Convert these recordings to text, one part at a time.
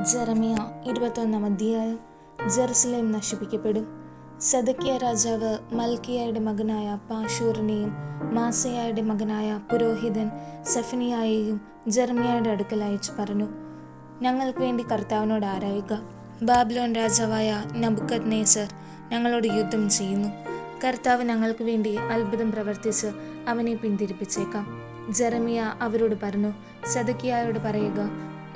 ജെറമിയ 21 അധ്യായം. ജെറുസലേം നശിപ്പിക്കപ്പെടും. സെദക്കിയ രാജാവ് മൽക്കിയായുടെ മകനായ പാശൂറിനെയും മാസയായുടെ മകനായ പുരോഹിതൻ സെഫനിയായെയും ജെറമിയായുടെ അടുക്കൽ അയച്ചു പറഞ്ഞു, ഞങ്ങൾക്ക് വേണ്ടി കർത്താവിനോട് ആരായുക. ബാബിലോൺ രാജാവായ നെബൂഖദ്നേസർ ഞങ്ങളോട് യുദ്ധം ചെയ്യുന്നു. കർത്താവ് ഞങ്ങൾക്ക് വേണ്ടി അത്ഭുതം പ്രവർത്തിച്ച് അവനെ പിന്തിരിപ്പിച്ചേക്കാം. ജെറമിയ അവരോട് പറഞ്ഞു, സെദക്കിയായോട് പറയുക,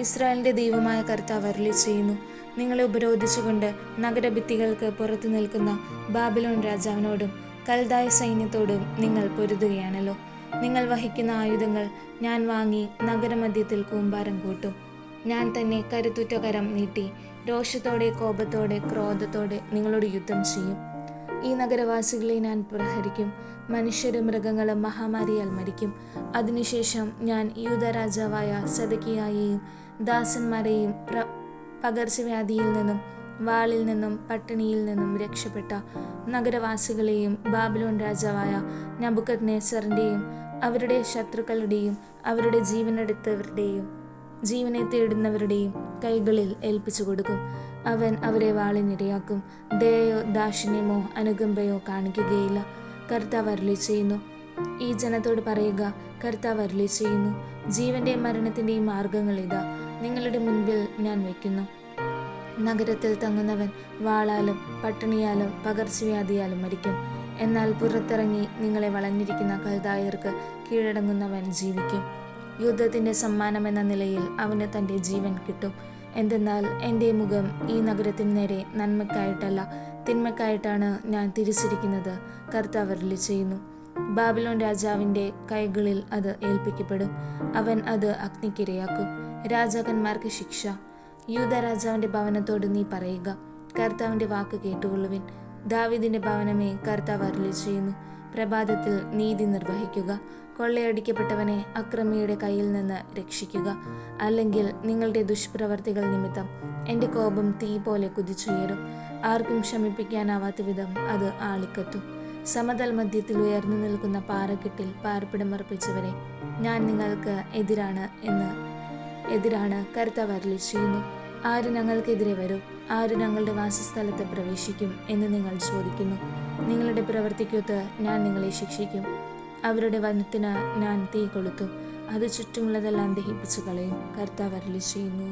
ഇസ്രായേലിന്റെ ദൈവമായ കർത്താവ് അരുളി ചെയ്യുന്നു, നിങ്ങളെ ഉപരോധിച്ചുകൊണ്ട് നഗരഭിത്തികൾക്ക് പുറത്തു നിൽക്കുന്ന ബാബിലോൺ രാജാവിനോടും കൽദായ സൈന്യത്തോടും നിങ്ങൾ പൊരുതുകയാണല്ലോ. നിങ്ങൾ വഹിക്കുന്ന ആയുധങ്ങൾ ഞാൻ വാങ്ങി നഗരമധ്യത്തിൽ കൂമ്പാരം കൂട്ടും. ഞാൻ തന്നെ കരുത്തുറ്റ കരം നീട്ടി രോഷത്തോടെ, കോപത്തോടെ, ക്രോധത്തോടെ നിങ്ങളോട് യുദ്ധം ചെയ്യും. ഈ നഗരവാസികളെ ഞാൻ പ്രഹരിക്കും. മനുഷ്യരും മൃഗങ്ങളും മഹാമാരിയാൽ മരിക്കും. അതിനുശേഷം ഞാൻ യൂദാ രാജാവായ സെദക്കിയായെയും ദാസന്മാരെയും പകർച്ചവ്യാധിയിൽ നിന്നും വാളിൽ നിന്നും പട്ടിണിയിൽ നിന്നും രക്ഷപ്പെട്ട നഗരവാസികളെയും ബാബിലോൺ രാജാവായ നെബൂഖദ്നേസറിന്റെയും അവരുടെ ശത്രുക്കളുടെയും അവരുടെ ജീവനെ തേടുന്നവരുടെയും കൈകളിൽ ഏൽപ്പിച്ചു കൊടുക്കും. അവൻ അവരെ വാളിനിരയാക്കും. ദയയോ ദാക്ഷിണ്യമോ അനുകമ്പയോ കാണിക്കുകയില്ല. കർത്താവ് അരുളി ചെയ്യുന്നു. ഈ ജനത്തോട് പറയുക, കർത്താവ് അരുളി ചെയ്യുന്നു, ജീവന്റെയും മരണത്തിന്റെയും മാർഗങ്ങൾ ഇതാ നിങ്ങളുടെ മുൻപിൽ ഞാൻ വയ്ക്കുന്നു. നഗരത്തിൽ തങ്ങുന്നവൻ വാളാലും പട്ടിണിയാലും പകർച്ചവ്യാധിയാലും മരിക്കും. എന്നാൽ പുറത്തിറങ്ങി നിങ്ങളെ വളഞ്ഞിരിക്കുന്ന കൽദായർക്ക് കീഴടങ്ങുന്നവൻ ജീവിക്കും. യുദ്ധത്തിന്റെ സമ്മാനമെന്ന നിലയിൽ അവന് തൻ്റെ ജീവൻ കിട്ടും. എന്തെന്നാൽ എൻ്റെ മുഖം ഈ നഗരത്തിന് നേരെ നന്മയ്ക്കായിട്ടല്ല തിന്മയ്ക്കായിട്ടാണ് ഞാൻ തിരിച്ചിരിക്കുന്നത്. കർത്താവ് അരുളി ചെയ്യുന്നു. ബാബിലോൺ രാജാവിൻ്റെ കൈകളിൽ അത് ഏൽപ്പിക്കപ്പെടും. അവൻ അത് അഗ്നിക്കിരയാക്കും. രാജാക്കന്മാർക്ക് ശിക്ഷ. യൂദാ രാജാവിൻ്റെ ഭവനത്തോട് നീ പറയുക, കർത്താവിൻ്റെ വാക്ക് കേട്ടുകൊള്ളുവിൻ. ദാവീദിന്റെ ഭവനമേ, കർത്താവ് അരുളി ചെയ്യുന്നു, പ്രഭാതത്തിൽ നീതി നിർവഹിക്കുക. കൊള്ളയടിക്കപ്പെട്ടവനെ അക്രമിയുടെ കയ്യിൽ നിന്ന് രക്ഷിക്കുക. അല്ലെങ്കിൽ നിങ്ങളുടെ ദുഷ്പ്രവർത്തികൾ നിമിത്തം എൻ്റെ കോപം തീ പോലെ കുതിച്ചുയരും. ആർക്കും ശമിപ്പിക്കാനാവാത്ത വിധം അത് ആളിക്കത്തും. സമതൽ മധ്യത്തിൽ ഉയർന്നു നിൽക്കുന്ന പാറക്കെട്ടിൽ പാർപ്പിടമർപ്പിച്ചവരെ, ഞാൻ നിങ്ങൾക്ക് എതിരാണ് കർത്താവ് അരുളി ചെയ്യുന്നു. ആര് ഞങ്ങൾക്കെതിരെ വരും? ആര് ഞങ്ങളുടെ വാസസ്ഥലത്ത് പ്രവേശിക്കും എന്ന് നിങ്ങൾ ചോദിക്കുന്നു. നിങ്ങളുടെ പ്രവൃത്തിക്കൊത്ത് ഞാൻ നിങ്ങളെ ശിക്ഷിക്കും. അവരുടെ വനത്തിന് ഞാൻ തീ കൊളുത്തും. അത് ചുറ്റുമുള്ളതെല്ലാം ദഹിപ്പിച്ചു കളയും. കർത്താവ് അരുളി ചെയ്യുന്നു.